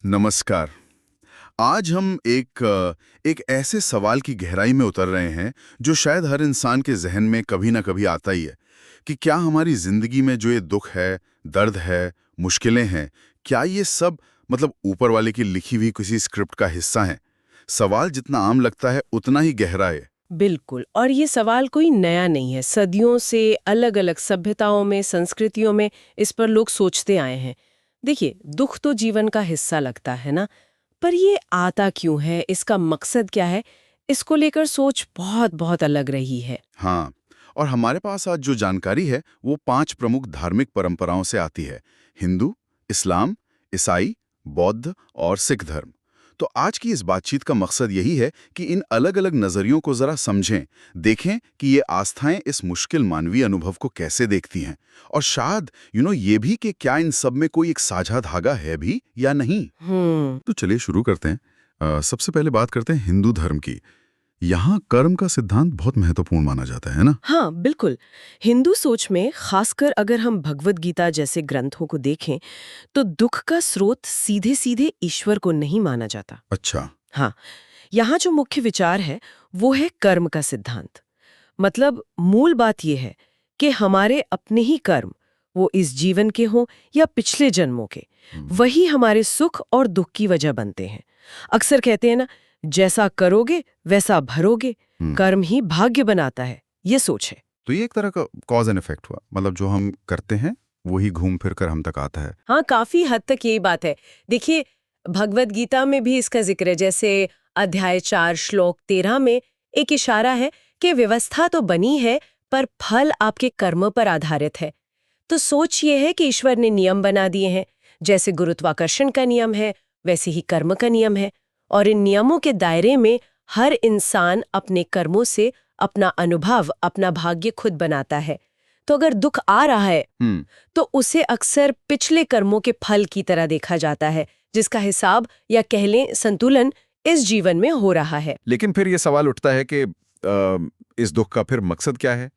नमस्कार। आज हम एक ऐसे सवाल की गहराई में उतर रहे हैं जो शायद हर इंसान के जहन में कभी ना कभी आता ही है कि क्या हमारी जिंदगी में जो ये दुख है, दर्द है, मुश्किलें हैं, क्या ये सब मतलब ऊपर वाले की लिखी हुई किसी स्क्रिप्ट का हिस्सा हैं? सवाल जितना आम लगता है उतना ही गहरा है। बिल्कुल। और ये सवाल कोई नया नहीं है। सदियों से अलग-अलग सभ्यताओं में, संस्कृतियों में इस पर लोग सोचते आए हैं। देखिए, दुख तो जीवन का हिस्सा लगता है ना, पर ये आता क्यों है, इसका मकसद क्या है, इसको लेकर सोच बहुत-बहुत अलग रही है। हाँ, और हमारे पास आज जो जानकारी है वो 5 प्रमुख धार्मिक परंपराओं से आती है: हिंदू, इस्लाम, ईसाई, बौद्ध और सिख धर्म। तो आज की इस बातचीत का मकसद यही है कि इन अलग-अलग नजरियों को जरा समझें, देखें कि ये आस्थाएं इस मुश्किल मानवीय अनुभव को कैसे देखती हैं, और शायद ये भी कि क्या इन सब में कोई एक साझा धागा है भी या नहीं। तो चलिए शुरू करते हैं। सबसे पहले बात करते हैं हिंदू धर्म की। यहाँ कर्म का सिद्धांत बहुत महत्वपूर्ण माना जाता है ना? हाँ, बिल्कुल। हिंदू सोच में खासकर अगर हम भगवद गीता जैसे ग्रंथों को देखें, तो दुख का स्रोत सीधे-सीधे ईश्वर को नहीं माना जाता। अच्छा। हाँ, यहाँ जो मुख्य विचार है, वो है कर्म का सिद्धांत। मतलब मूल बात यह है कि हमारे अपने ही कर्म, वो इस जीवन के हों या पिछले जन्मों के, वही हमारे सुख और दुख की वजह बनते हैं। अक्सर कहते हैं ना, जैसा करोगे वैसा भरोगे, कर्म ही भाग्य बनाता है। ये सोच है। तो ये एक तरह का कॉज एंड इफेक्ट हुआ, मतलब जो हम करते हैं वही घूम फिर कर हम तक आता है। हाँ, काफी हद तक यही बात है। देखिए, भगवद गीता में भी इसका जिक्र है। जैसे अध्याय 4 श्लोक 13 में एक इशारा है कि व्यवस्था तो बनी है, पर फल आपके कर्म पर आधारित है। तो सोच ये है कि ईश्वर ने नियम बना दिए हैं। जैसे गुरुत्वाकर्षण का नियम है, वैसे ही कर्म का नियम है। और इन नियमों के दायरे में हर इंसान अपने कर्मों से अपना अनुभव, अपना भाग्य खुद बनाता है। तो अगर दुख आ रहा है, तो उसे अक्सर पिछले कर्मों के फल की तरह देखा जाता है, जिसका हिसाब या कह लें संतुलन इस जीवन में हो रहा है। लेकिन फिर ये सवाल उठता है कि इस दुख का फिर मकसद क्या है?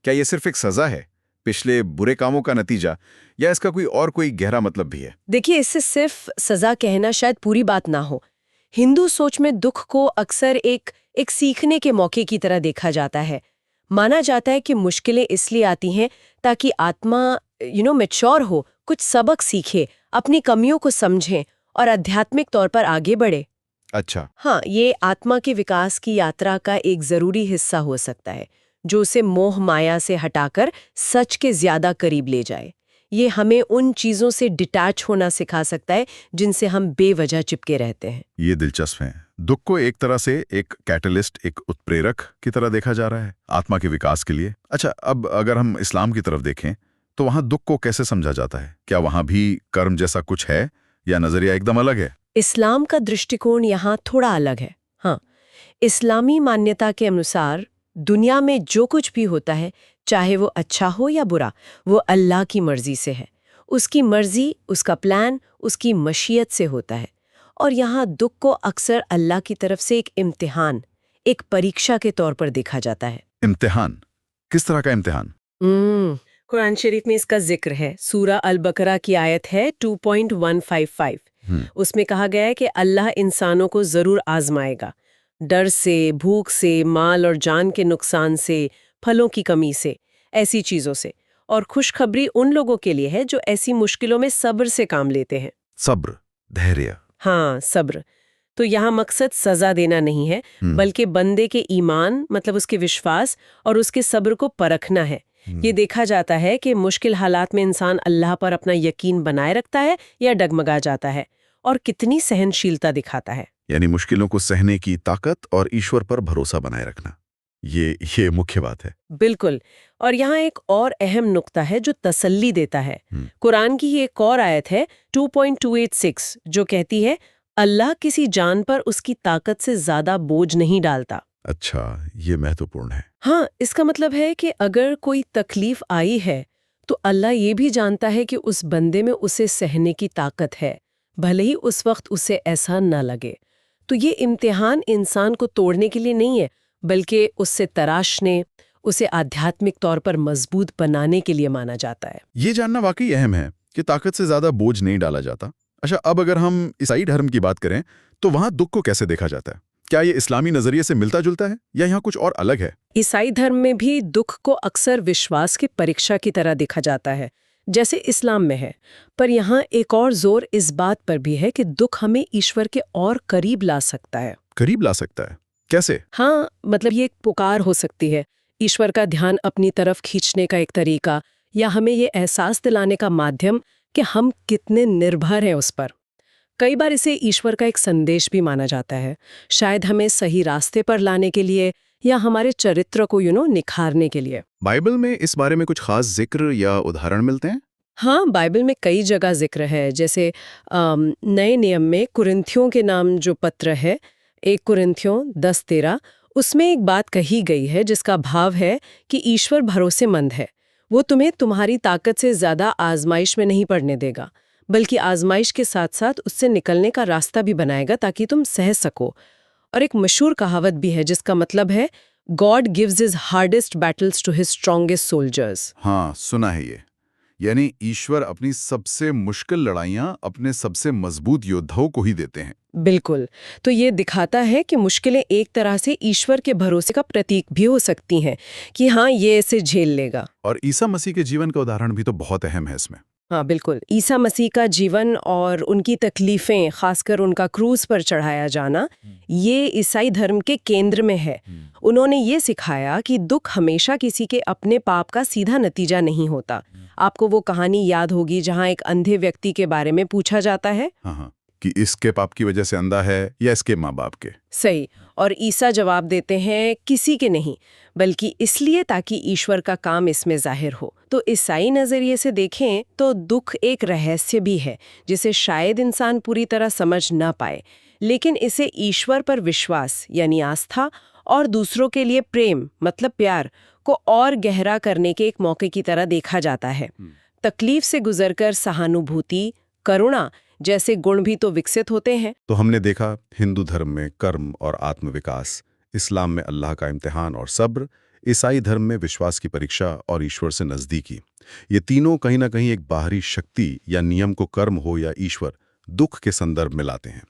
क्या ये सिर्फ एक सजा है, पिछले बुरे कामों का नतीजा, या इसका कोई गहरा मतलब भी है? देखिए, इससे सिर्फ सजा कहना शायद पूरी बात ना हो। हिंदू सोच में दुख को अक्सर एक सीखने के मौके की तरह देखा जाता है। माना जाता है कि मुश्किलें इसलिए आती हैं ताकि आत्मा मैच्योर हो, कुछ सबक सीखे, अपनी कमियों को समझे और आध्यात्मिक तौर पर आगे बढ़े। अच्छा। हाँ, ये आत्मा के विकास की यात्रा का एक जरूरी हिस्सा हो सकता है, जो उसे मोह माया से हटाकर सच के ज्यादा करीब ले जाए। ये हमें उन चीजों से डिटैच होना सिखा सकता है जिनसे हम बेवजह चिपके रहते हैं। ये दिलचस्प है। दुख को एक तरह से एक कैटलिस्ट, एक उत्प्रेरक की तरह देखा जा रहा है आत्मा के विकास के लिए। अच्छा, अब अगर हम इस्लाम की तरफ देखें तो वहां दुख को कैसे समझा जाता है? क्या वहां भी कर्म जैसा कुछ है या नजरिया एकदम अलग है? इस्लाम का दृष्टिकोण यहाँ थोड़ा अलग है। हाँ, इस्लामी मान्यता के अनुसार दुनिया में जो कुछ भी होता है, चाहे वो अच्छा हो या बुरा, वो अल्लाह की मर्जी से है। उसकी मर्जी, उसका प्लान, उसकी मशीयत से होता है। और यहाँ दुख को अक्सर अल्लाह की तरफ से एक इम्तिहान, एक परीक्षा के तौर पर देखा जाता है। इम्तिहान? किस तरह का इम्तिहान? कुरान शरीफ में इसका जिक्र है। सूरा अल बकरा की आयत है 2.155। उसमें कहा गया है कि अल्लाह इंसानों को जरूर आजमाएगा, डर से, भूख से, माल और जान के नुकसान से, फलों की कमी से, ऐसी चीजों से। और खुशखबरी उन लोगों के लिए है जो ऐसी मुश्किलों में सब्र से काम लेते हैं। सब्र, धैर्य। हाँ, सब्र। तो यहाँ मकसद सजा देना नहीं है, बल्कि बंदे के ईमान, मतलब उसके विश्वास और उसके सब्र को परखना है। ये देखा जाता है कि मुश्किल हालात में इंसान अल्लाह पर अपना यकीन बनाए रखता है या डगमगा जाता है, और कितनी सहनशीलता दिखाता है। यानी मुश्किलों को सहने की ताकत और ईश्वर पर भरोसा बनाए रखना, ये मुख्य बात है। बिल्कुल। और यहाँ एक और अहम नुक्ता है जो तसल्ली देता है। कुरान की ही एक और आयत है 2.286 जो कहती है, अल्लाह किसी जान पर उसकी ताकत से ज्यादा बोझ नहीं डालता। अच्छा, ये महत्वपूर्ण है। हाँ, इसका मतलब है कि अगर कोई तकलीफ आई है, तो अल्लाह ये भी जानता है कि उस बंदे में उसे सहने की ताकत है, भले ही उस वक्त उसे ऐसा न लगे। तो ये इम्तिहान इंसान को तोड़ने के लिए नहीं है, बल्कि उससे तराशने, उसे आध्यात्मिक तौर पर मजबूत बनाने के लिए माना जाता है। ये जानना वाकई अहम है कि ताकत से ज्यादा बोझ नहीं डाला जाता, अच्छा, अब अगर हम ईसाई धर्म की बात करें तो वहां दुख को कैसे देखा जाता है? क्या ये इस्लामी नजरिए से मिलता जुलता है या यहाँ कुछ और अलग है? ईसाई धर्म में भी दुख को अक्सर विश्वास की परीक्षा की तरह देखा जाता है, जैसे इस्लाम में है। पर यहाँ एक और जोर इस बात पर भी है कि दुख हमें ईश्वर के और करीब ला सकता है। करीब ला सकता है? कैसे? हाँ, मतलब ये एक पुकार हो सकती है, ईश्वर का ध्यान अपनी तरफ खींचने का एक तरीका, या हमें ये एहसास दिलाने का माध्यम कि हम कितने निर्भर हैं उस पर। कई बार इसे ईश्वर का एक संदेश भी माना जाता है, शायद हमें सही रास्ते पर लाने के लिए या हमारे चरित्र को निखारने के लिए। बाइबल में इस बारे में कुछ खास जिक्र या उदाहरण मिलते हैं? हाँ, बाइबल में कई जगह जिक्र है, जैसे नए नियम में कुरिन्थियों के नाम जो पत्र है, 1 कुरिन्थियों 10:13, उसमें एक बात कही गई है जिसका भाव है कि ईश्वर भरोसेमंद है। वो तुम्हें तुम्हारी ताकत से ज़्यादा आजमाइश में नहीं पड़ने देगा, बल्कि आजमाइश के साथ साथ उससे निकलने का रास्ता भी बनाएगा ताकि तुम सह सको। और एक मशहूर कहावत भी है जिसका मतलब है, God gives his hardest battles to his strongest soldiers. हाँ, सुना है ये। यानी ईश्वर अपनी सबसे मुश्किल लड़ाइयाँ अपने सबसे मजबूत योद्धाओं को ही देते हैं। बिल्कुल। तो ये दिखाता है कि मुश्किलें एक तरह से ईश्वर के भरोसे का प्रतीक भी हो सकती हैं कि हाँ, ये इसे झेल लेगा। और ईसा मसीह के जीवन का उदाहरण भी तो बहुत अहम है इसमें। हाँ, बिल्कुल। ईसा मसीह का जीवन और उनकी तकलीफें, खासकर उनका क्रूस पर चढ़ाया जाना, ये ईसाई धर्म के केंद्र में है। उन्होंने ये सिखाया कि दुख हमेशा किसी के अपने पाप का सीधा नतीजा नहीं होता। आपको वो कहानी याद होगी जहाँ एक अंधे व्यक्ति के बारे में पूछा जाता है। हाँ, कि इसके पाप की वजह से अंधा है या इसके माँ बाप के। सही। और ईसा जवाब देते हैं, किसी के नहीं, बल्कि इसलिए ताकि ईश्वर का काम इसमें जाहिर हो। तो ईसाई नजरिए से देखें तो दुख एक रहस्य भी है जिसे शायद इंसान पूरी तरह समझ ना पाए, लेकिन इसे ईश्वर पर विश्वास यानी आस्था और दूसरों के लिए प्रेम मतलब प्यार को और गहरा करने के एक मौके की तरह देखा जाता है। तकलीफ से गुजरकर सहानुभूति, करुणा जैसे गुण भी तो विकसित होते हैं। तो हमने देखा हिंदू धर्म में कर्म और आत्मविकास, इस्लाम में अल्लाह का इम्तिहान और सब्र, ईसाई धर्म में विश्वास की परीक्षा और ईश्वर से नजदीकी। ये तीनों कहीं ना कहीं एक बाहरी शक्ति या नियम को कर्म हो या ईश्वर, दुख के संदर्भ में लाते हैं।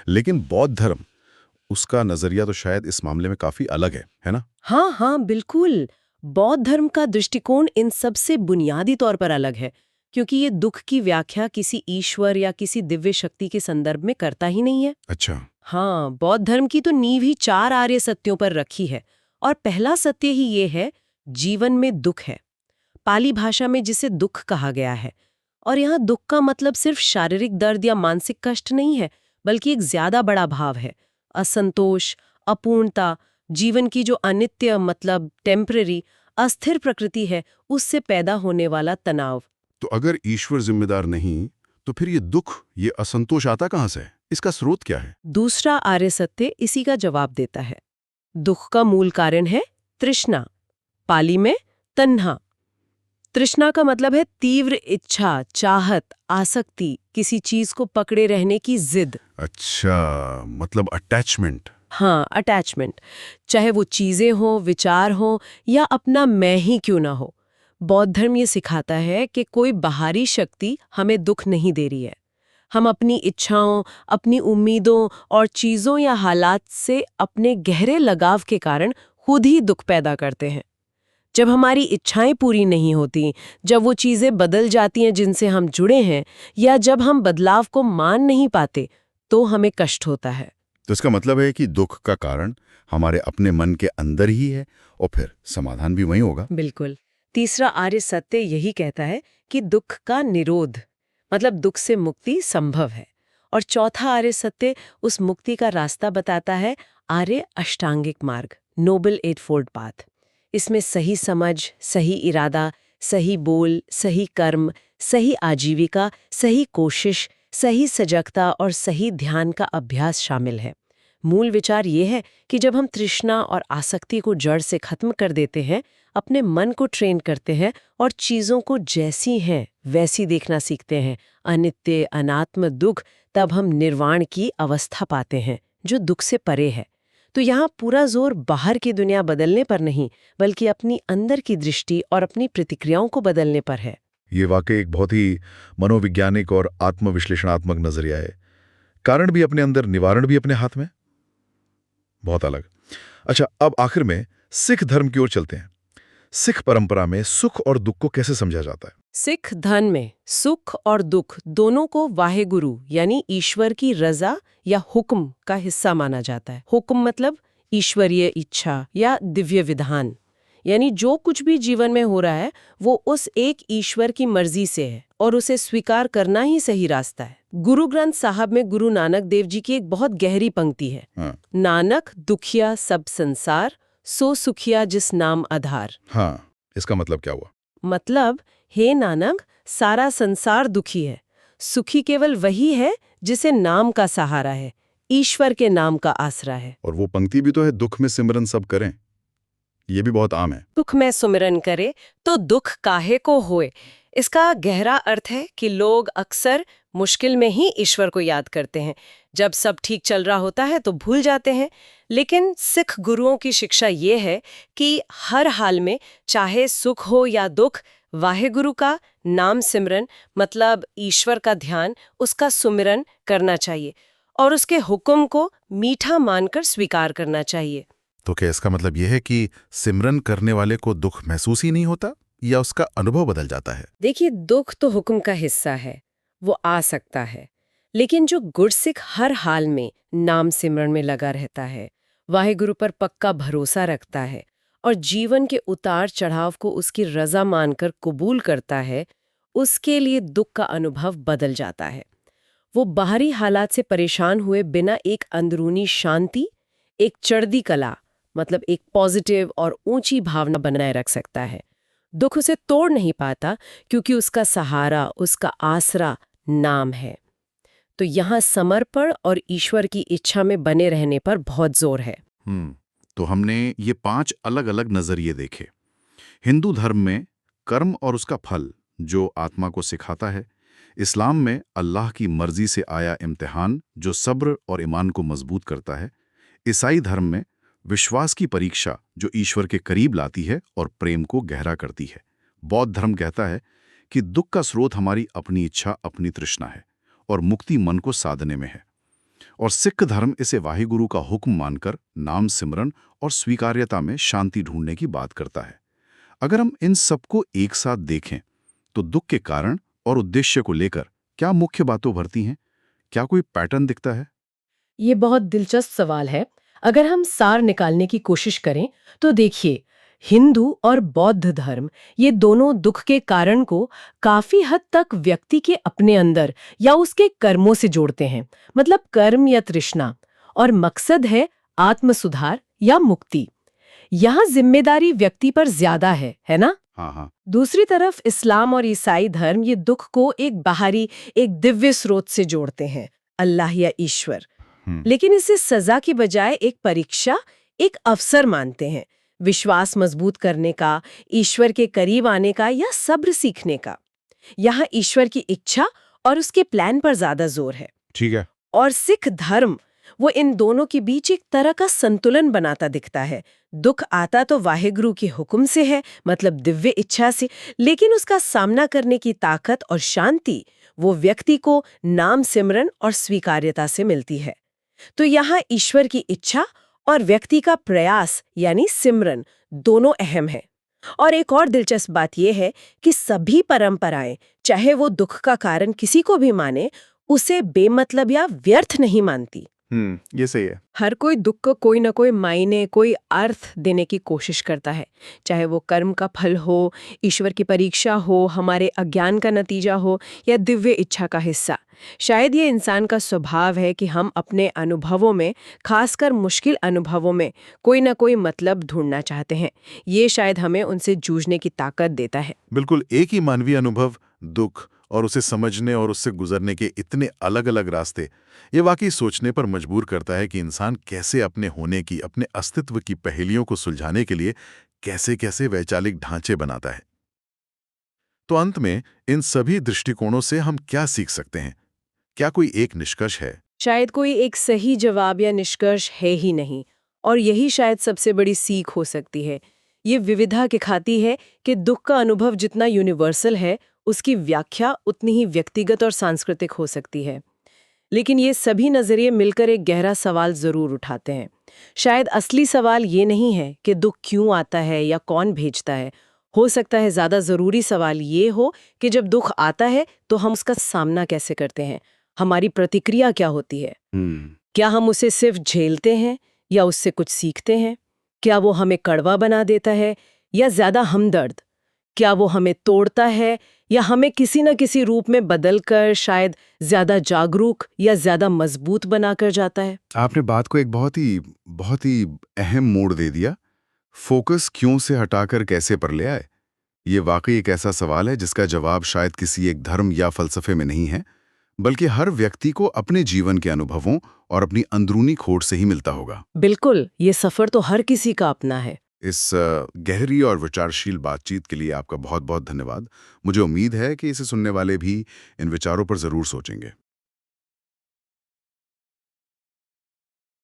लेकिन बौद्ध धर्म, उसका नजरिया तो शायद इस मामले में काफी अलग है ना? हाँ हाँ, बिल्कुल। बौद्ध धर्म का दृष्टिकोण इन सबसे बुनियादी तौर पर अलग है, क्योंकि ये दुख की व्याख्या किसी ईश्वर या किसी दिव्य शक्ति के संदर्भ में करता ही नहीं है। अच्छा। हाँ, बौद्ध धर्म की तो नींव ही 4 आर्य सत्यों पर रखी है, और पहला सत्य ही ये है, जीवन में दुख है, पाली भाषा में जिसे दुख कहा गया है। और यहाँ दुख का मतलब सिर्फ शारीरिक दर्द या मानसिक कष्ट नहीं है, बल्कि एक ज्यादा बड़ा भाव है, असंतोष, अपूर्णता, जीवन की जो अनित्य मतलब टेम्पररी, अस्थिर प्रकृति है, उससे पैदा होने वाला तनाव। तो अगर ईश्वर जिम्मेदार नहीं, तो फिर ये दुख, ये असंतोष आता कहाँ से? इसका स्रोत क्या है? दूसरा आर्य सत्य इसी का जवाब देता है। दुख का मूल कारण है तृष्णा, पाली में तन्हा। तृष्णा का मतलब है तीव्र इच्छा, चाहत, आसक्ति, किसी चीज को पकड़े रहने की जिद। अच्छा, मतलब अटैचमेंट। हाँ, अटैचमेंट, चाहे वो चीजें हो, विचार हो या अपना मैं ही क्यों ना हो। बौद्ध धर्म ये सिखाता है कि कोई बाहरी शक्ति हमें दुख नहीं दे रही है। हम अपनी इच्छाओं, अपनी उम्मीदों और चीजों या हालात से अपने गहरे लगाव के कारण खुद ही दुख पैदा करते हैं। जब हमारी इच्छाएं पूरी नहीं होती, जब वो चीजें बदल जाती हैं जिनसे हम जुड़े हैं, या जब हम बदलाव को मान नहीं पाते, तो हमें कष्ट होता है। तो इसका मतलब है कि दुख का कारण हमारे अपने मन के अंदर ही है और फिर समाधान भी वहीं होगा। बिल्कुल। तीसरा आर्य सत्य यही कहता है कि दुख का निरोध मतलब दुख से मुक्ति संभव है। और चौथा आर्य सत्य उस मुक्ति का रास्ता बताता है, आर्य अष्टांगिक मार्ग, नोबल एटफोल्ड पाथ। इसमें सही समझ, सही इरादा, सही बोल, सही कर्म, सही आजीविका, सही कोशिश, सही सजगता और सही ध्यान का अभ्यास शामिल है। मूल विचार ये है कि जब हम तृष्णा और आसक्ति को जड़ से खत्म कर देते हैं, अपने मन को ट्रेन करते हैं और चीज़ों को जैसी हैं वैसी देखना सीखते हैं, अनित्य, अनात्म दुख, तब हम निर्वाण की अवस्था पाते हैं जो दुख से परे है। तो यहाँ पूरा जोर बाहर की दुनिया बदलने पर नहीं, बल्कि अपनी अंदर की दृष्टि और अपनी प्रतिक्रियाओं को बदलने पर है। ये वाकई एक बहुत ही मनोवैज्ञानिक और आत्मविश्लेषणात्मक नजरिया है। कारण भी अपने अंदर, निवारण भी अपने हाथ में। बहुत अलग। अच्छा, अब आखिर में सिख धर्म की ओर चलते हैं। सिख परंपरा में सुख और दुख को कैसे समझा जाता है? सिख धर्म में सुख और दुख दोनों को वाहेगुरु यानी ईश्वर की रजा या हुक्म का हिस्सा माना जाता है। हुक्म मतलब ईश्वरीय इच्छा या दिव्य विधान, यानी जो कुछ भी जीवन में हो रहा है वो उस एक ईश्वर की मर्जी से है और उसे स्वीकार करना ही सही रास्ता है। गुरु ग्रंथ साहब में गुरु नानक देव जी की एक बहुत गहरी पंक्ति है। नानक दुखिया सब संसार, सो सुखिया जिस नाम आधार। हाँ, इसका मतलब क्या हुआ? मतलब, हे नानक, सारा संसार दुखी है, सुखी केवल वही है जिसे नाम का सहारा है, ईश्वर के नाम का आसरा है। और वो पंक्ति भी तो है, दुख में सिमरन सब करें। ये भी बहुत आम है। दुख में सुमिरन करे तो दुख काहे को होए। इसका गहरा अर्थ है कि लोग अक्सर मुश्किल में ही ईश्वर को याद करते हैं। जब सब ठीक चल रहा होता है तो भूल जाते हैं। लेकिन सिख गुरुओं की शिक्षा ये है कि हर हाल में, चाहे सुख हो या दुख, वाहेगुरु का नाम सिमरन मतलब ईश्वर का ध्यान, उसका सुमिरन करना चाहिए और उसके हुक्म को मीठा मानकर स्वीकार करना चाहिए। तो क्या इसका मतलब यह है कि सिमरन करने वाले को दुख महसूस ही नहीं होता, या उसका अनुभव बदल जाता है? देखिए, दुख तो हुक्म का हिस्सा है, वो आ सकता है। लेकिन जो गुरसिख हर हाल में नाम सिमरन में लगा रहता है, वाहेगुरु पर पक्का भरोसा रखता है और जीवन के उतार चढ़ाव को उसकी रजा मानकर कबूल करता है, उसके लिए दुख का अनुभव बदल जाता है। वो बाहरी हालात से परेशान हुए बिना एक अंदरूनी शांति, एक चढ़ती कला मतलब एक पॉजिटिव और ऊंची भावना बनाए रख सकता है। दुख उसे तोड़ नहीं पाता क्योंकि उसका सहारा, उसका आसरा नाम है। तो यहाँ समर्पण और ईश्वर की इच्छा में बने रहने पर बहुत जोर है। तो हमने ये 5 अलग-अलग नजरिए देखे। हिंदू धर्म में कर्म और उसका फल जो आत्मा को सिखाता है। इस्लाम में अल्लाह की मर्जी से आया इम्तिहान जो सब्र और ईमान को मजबूत करता है। ईसाई धर्म में विश्वास की परीक्षा जो ईश्वर के करीब लाती है और प्रेम को गहरा करती है। बौद्ध धर्म कहता है कि दुख का स्रोत हमारी अपनी इच्छा, अपनी तृष्णा है और मुक्ति मन को साधने में है। और सिख धर्म इसे वाहिगुरु का हुक्म मानकर नाम सिमरन और स्वीकार्यता में शांति ढूंढने की बात करता है। अगर हम इन सबको एक साथ देखें तो दुख के कारण और उद्देश्य को लेकर क्या मुख्य बातें उभरती हैं? क्या कोई पैटर्न दिखता है? ये बहुत दिलचस्प सवाल है। अगर हम सार निकालने की कोशिश करें तो देखिए, हिंदू और बौद्ध धर्म ये दोनों दुख के कारण को काफी हद तक व्यक्ति के अपने अंदर या उसके कर्मों से जोड़ते हैं, मतलब कर्म या तृष्णा, और मकसद है आत्म सुधार या मुक्ति। यहाँ जिम्मेदारी व्यक्ति पर ज्यादा है ना? हाँ। दूसरी तरफ इस्लाम और ईसाई धर्म ये दुख को एक बाहरी, एक दिव्य स्रोत से जोड़ते हैं, अल्लाह या ईश्वर। लेकिन इसे सजा की बजाय एक परीक्षा, एक अवसर मानते हैं, विश्वास मजबूत करने का, ईश्वर के करीब आने का या सब्र सीखने का। यहाँ ईश्वर की इच्छा और उसके प्लान पर ज्यादा जोर है। ठीक है। और सिख धर्म वो इन दोनों के बीच एक तरह का संतुलन बनाता दिखता है। दुख आता तो वाहेगुरु के हुक्म से है, मतलब दिव्य इच्छा से, लेकिन उसका सामना करने की ताकत और शांति वो व्यक्ति को नाम सिमरन और स्वीकार्यता से मिलती है। तो यहाँ ईश्वर की इच्छा और व्यक्ति का प्रयास यानी सिमरन दोनों अहम है। और एक और दिलचस्प बात यह है कि सभी परंपराएं, चाहे वो दुख का कारण किसी को भी माने, उसे बेमतलब या व्यर्थ नहीं मानती। ये सही है। हर कोई दुख को कोई न कोई मायने, कोई अर्थ देने की कोशिश करता है, चाहे वो कर्म का फल हो, ईश्वर की परीक्षा हो, हमारे अज्ञान का नतीजा हो या दिव्य इच्छा का हिस्सा। शायद ये इंसान का स्वभाव है कि हम अपने अनुभवों में, खासकर मुश्किल अनुभवों में, कोई न कोई मतलब ढूंढना चाहते हैं। ये शायद हमें उनसे जूझने की ताकत देता है। बिल्कुल, एक ही मानवीय अनुभव, दुख, और उसे समझने और उससे गुजरने के इतने अलग अलग रास्ते, ये वाकई सोचने पर मजबूर करता है कि इंसान कैसे अपने होने की, अपने अस्तित्व की पहेलियों को सुलझाने के लिए कैसे कैसे वैचारिक ढांचे बनाता है। तो अंत में इन सभी दृष्टिकोणों से हम क्या सीख सकते हैं? क्या कोई एक निष्कर्ष है? शायद कोई एक सही जवाब या निष्कर्ष है ही नहीं, और यही शायद सबसे बड़ी सीख हो सकती है। ये विविधता दिखाती है कि दुख का अनुभव जितना यूनिवर्सल है, उसकी व्याख्या उतनी ही व्यक्तिगत और सांस्कृतिक हो सकती है। लेकिन ये सभी नजरिए मिलकर एक गहरा सवाल जरूर उठाते हैं। शायद असली सवाल ये नहीं है कि दुख क्यों आता है या कौन भेजता है। हो सकता है ज्यादा जरूरी सवाल ये हो कि जब दुख आता है तो हम उसका सामना कैसे करते हैं, हमारी प्रतिक्रिया क्या होती है। क्या हम उसे सिर्फ झेलते हैं या उससे कुछ सीखते हैं? क्या वो हमें कड़वा बना देता है या ज्यादा हमदर्द? क्या वो हमें तोड़ता है या हमें किसी न किसी रूप में बदलकर शायद ज्यादा जागरूक या ज्यादा मजबूत बनाकर जाता है? आपने बात को एक बहुत ही अहम मोड़ दे दिया। फोकस क्यों से हटाकर कैसे पर ले आए। ये वाकई एक ऐसा सवाल है जिसका जवाब शायद किसी एक धर्म या फलसफे में नहीं है, बल्कि हर व्यक्ति को अपने जीवन के अनुभवों और अपनी अंदरूनी खोट से ही मिलता होगा। बिल्कुल, ये सफर तो हर किसी का अपना है। इस गहरी और विचारशील बातचीत के लिए आपका बहुत बहुत धन्यवाद। मुझे उम्मीद है कि इसे सुनने वाले भी इन विचारों पर जरूर सोचेंगे।